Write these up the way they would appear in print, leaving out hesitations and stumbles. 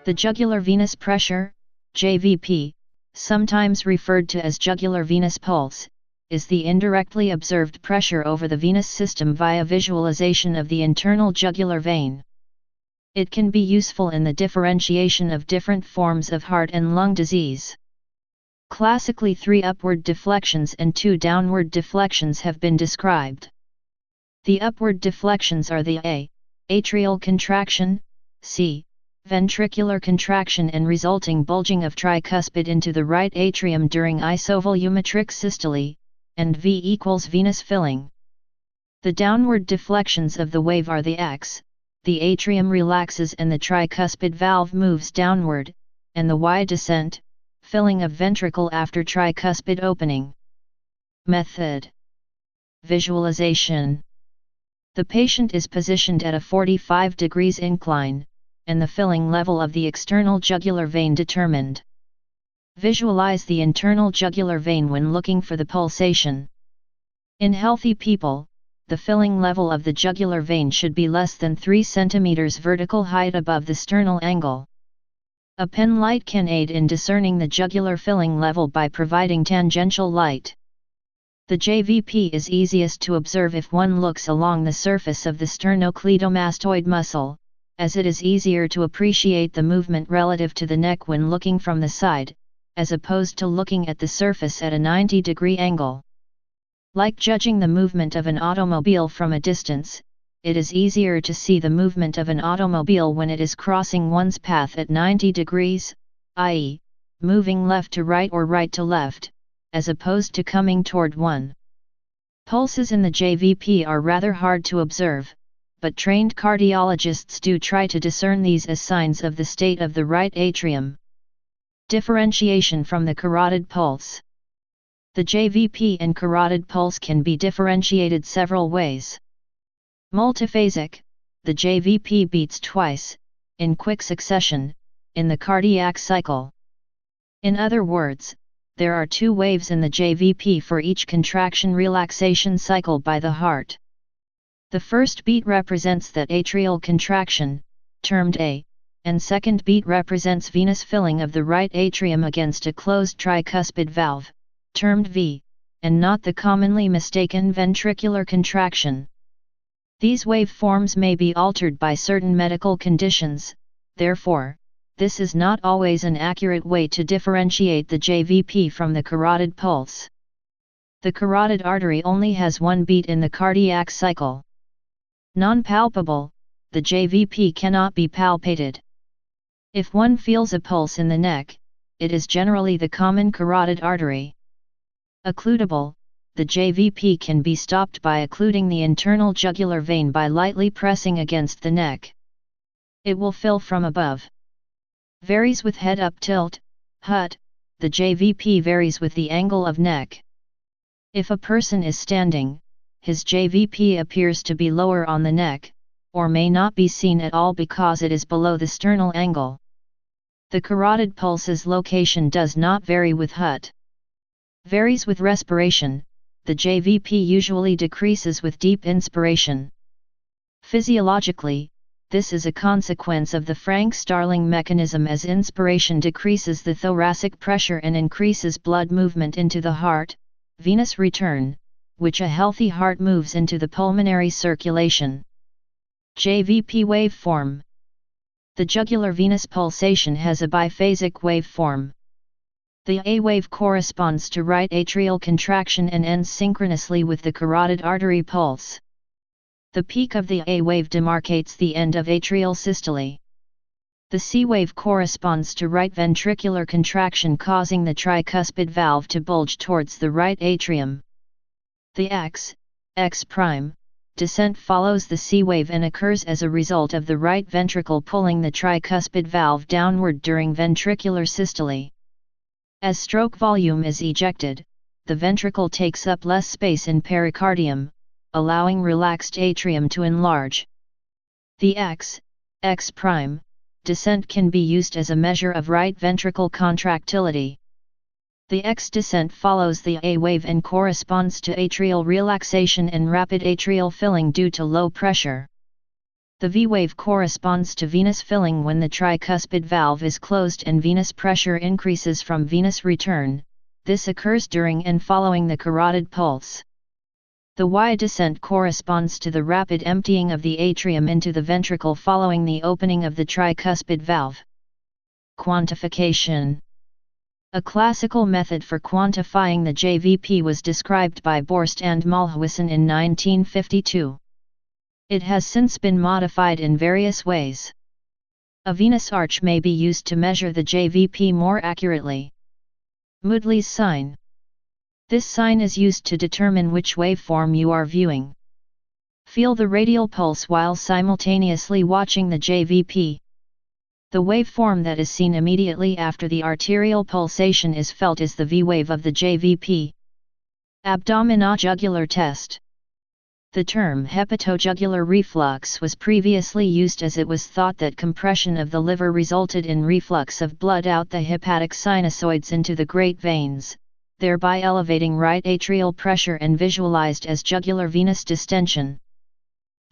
The jugular venous pressure, JVP, sometimes referred to as jugular venous pulse, is the indirectly observed pressure over the venous system via visualization of the internal jugular vein. It can be useful in the differentiation of different forms of heart and lung disease. Classically, 3 upward deflections and 2 downward deflections have been described. The upward deflections are the A. Atrial contraction, C. Ventricular contraction and resulting bulging of tricuspid into the right atrium during isovolumetric systole, and V equals venous filling. The downward deflections of the wave are the X, the atrium relaxes and the tricuspid valve moves downward, and the Y descent, filling of ventricle after tricuspid opening. Method. Visualization. The patient is positioned at a 45 degrees incline, and the filling level of the external jugular vein determined. Visualize the internal jugular vein when looking for the pulsation. In healthy people, the filling level of the jugular vein should be less than 3 cm vertical height above the sternal angle. A pen light can aid in discerning the jugular filling level by providing tangential light. The JVP is easiest to observe if one looks along the surface of the sternocleidomastoid muscle, as it is easier to appreciate the movement relative to the neck when looking from the side, as opposed to looking at the surface at a 90-degree angle. Like judging the movement of an automobile from a distance, it is easier to see the movement of an automobile when it is crossing one's path at 90 degrees, i.e., moving left to right or right to left, as opposed to coming toward one. Pulses in the JVP are rather hard to observe, but trained cardiologists do try to discern these as signs of the state of the right atrium. Differentiation from the carotid pulse. The JVP and carotid pulse can be differentiated several ways. Multiphasic, the JVP beats twice, in quick succession, in the cardiac cycle. In other words, there are 2 waves in the JVP for each contraction-relaxation cycle by the heart. The first beat represents that atrial contraction, termed A, and second beat represents venous filling of the right atrium against a closed tricuspid valve, termed V, and not the commonly mistaken ventricular contraction. These waveforms may be altered by certain medical conditions, therefore, this is not always an accurate way to differentiate the JVP from the carotid pulse. The carotid artery only has 1 beat in the cardiac cycle. Non-palpable, the JVP cannot be palpated. If one feels a pulse in the neck, it is generally the common carotid artery. Occludable, the JVP can be stopped by occluding the internal jugular vein by lightly pressing against the neck. It will fill from above. Varies with head-up tilt, HUT, the JVP varies with the angle of neck. If a person is standing, his JVP appears to be lower on the neck, or may not be seen at all because it is below the sternal angle. The carotid pulse's location does not vary with HUT. Varies with respiration, the JVP usually decreases with deep inspiration. Physiologically, this is a consequence of the Frank-Starling mechanism as inspiration decreases the thoracic pressure and increases blood movement into the heart, venous return, which a healthy heart moves into the pulmonary circulation. JVP waveform. The jugular venous pulsation has a biphasic waveform. The A wave corresponds to right atrial contraction and ends synchronously with the carotid artery pulse. The peak of the A wave demarcates the end of atrial systole. The C wave corresponds to right ventricular contraction causing the tricuspid valve to bulge towards the right atrium. The X prime, descent follows the C wave and occurs as a result of the right ventricle pulling the tricuspid valve downward during ventricular systole. As stroke volume is ejected, the ventricle takes up less space in pericardium, allowing relaxed atrium to enlarge. The X prime, descent can be used as a measure of right ventricle contractility. The X descent follows the A wave and corresponds to atrial relaxation and rapid atrial filling due to low pressure. The V wave corresponds to venous filling when the tricuspid valve is closed and venous pressure increases from venous return. This occurs during and following the carotid pulse. The Y descent corresponds to the rapid emptying of the atrium into the ventricle following the opening of the tricuspid valve. Quantification. A classical method for quantifying the JVP was described by Borst and Mulhausen in 1952. It has since been modified in various ways. A venous arch may be used to measure the JVP more accurately. Moodley's sign. This sign is used to determine which waveform you are viewing. Feel the radial pulse while simultaneously watching the JVP. The waveform that is seen immediately after the arterial pulsation is felt is the V wave of the JVP. Abdominojugular test. The term hepatojugular reflux was previously used as it was thought that compression of the liver resulted in reflux of blood out the hepatic sinusoids into the great veins, thereby elevating right atrial pressure and visualized as jugular venous distension.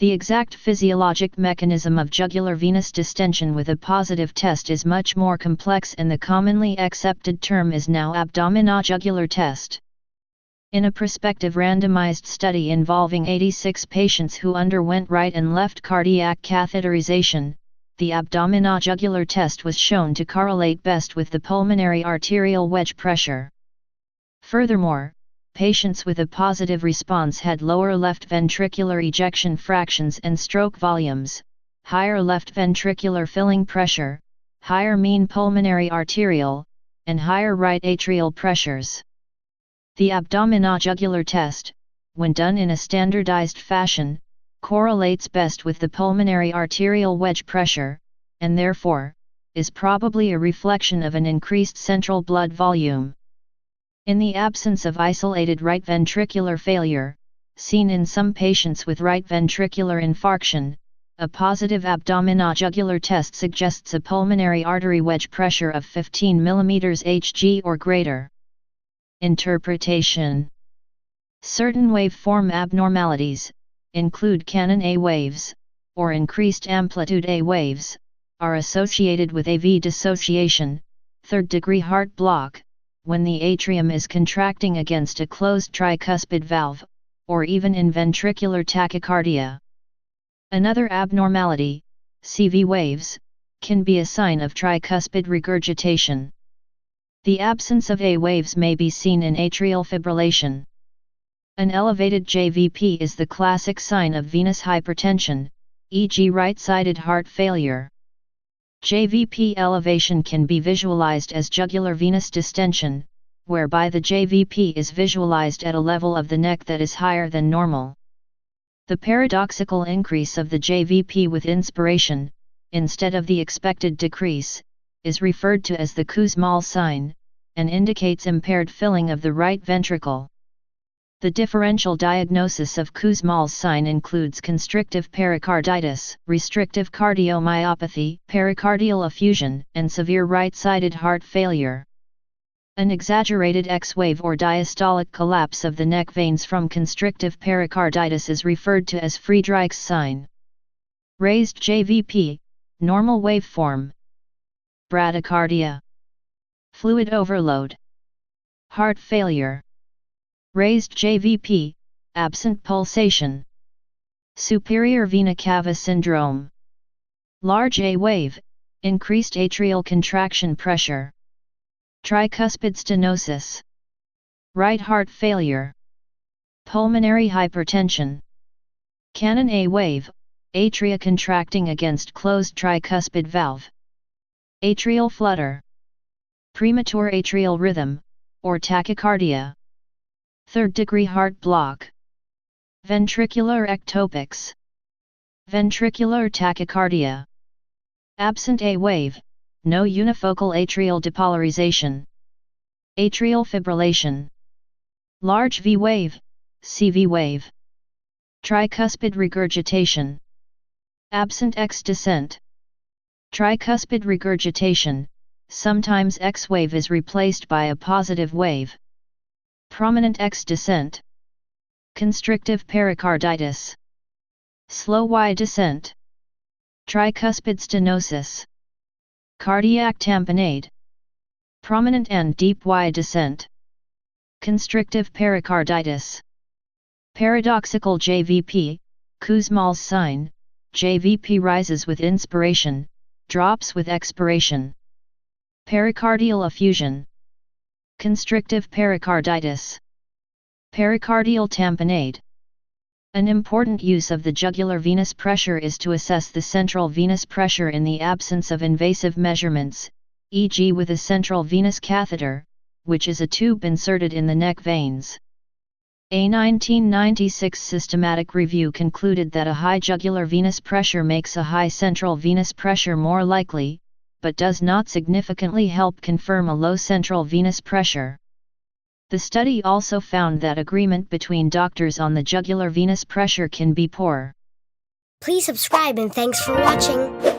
The exact physiologic mechanism of jugular venous distension with a positive test is much more complex, and the commonly accepted term is now abdominojugular test. In a prospective randomized study involving 86 patients who underwent right and left cardiac catheterization, the abdominojugular test was shown to correlate best with the pulmonary arterial wedge pressure. Furthermore, patients with a positive response had lower left ventricular ejection fractions and stroke volumes, higher left ventricular filling pressure, higher mean pulmonary arterial, and higher right atrial pressures. The abdominojugular test, when done in a standardized fashion, correlates best with the pulmonary arterial wedge pressure, and therefore, is probably a reflection of an increased central blood volume. In the absence of isolated right ventricular failure, seen in some patients with right ventricular infarction, a positive abdominojugular test suggests a pulmonary artery wedge pressure of 15 mm Hg or greater. Interpretation. Certain waveform abnormalities, include canon A waves, or increased amplitude A waves, are associated with AV dissociation, third-degree heart block, when the atrium is contracting against a closed tricuspid valve, or even in ventricular tachycardia. Another abnormality, CV waves, can be a sign of tricuspid regurgitation. The absence of A waves may be seen in atrial fibrillation. An elevated JVP is the classic sign of venous hypertension, e.g. right-sided heart failure. JVP elevation can be visualized as jugular venous distension, whereby the JVP is visualized at a level of the neck that is higher than normal. The paradoxical increase of the JVP with inspiration, instead of the expected decrease, is referred to as the Kussmaul sign, and indicates impaired filling of the right ventricle. The differential diagnosis of Kussmaul's sign includes constrictive pericarditis, restrictive cardiomyopathy, pericardial effusion, and severe right-sided heart failure. An exaggerated X-wave or diastolic collapse of the neck veins from constrictive pericarditis is referred to as Friedreich's sign. Raised JVP, normal waveform. Bradycardia. Fluid overload. Heart failure. Raised JVP, absent pulsation. Superior vena cava syndrome. Large A wave, increased atrial contraction pressure. Tricuspid stenosis. Right heart failure. Pulmonary hypertension. Canon A wave, atria contracting against closed tricuspid valve. Atrial flutter. Premature atrial rhythm, or tachycardia. Third-degree heart block. Ventricular ectopics. Ventricular tachycardia. Absent A wave, no unifocal atrial depolarization. Atrial fibrillation. Large V wave, CV wave. Tricuspid regurgitation. Absent X descent. Tricuspid regurgitation, sometimes X wave is replaced by a positive wave. Prominent X descent. Constrictive pericarditis. Slow Y descent. tricuspid stenosis, cardiac tamponade, prominent and deep Y descent, constrictive pericarditis, paradoxical JVP, Kussmaul's sign, JVP rises with inspiration, drops with expiration, pericardial effusion, constrictive pericarditis, pericardial tamponade. An important use of the jugular venous pressure is to assess the central venous pressure in the absence of invasive measurements, e.g. with a central venous catheter, which is a tube inserted in the neck veins. A 1996 systematic review concluded that a high jugular venous pressure makes a high central venous pressure more likely, but does not significantly help confirm a low central venous pressure. The study also found that agreement between doctors on the jugular venous pressure can be poor. Please subscribe and thanks for watching.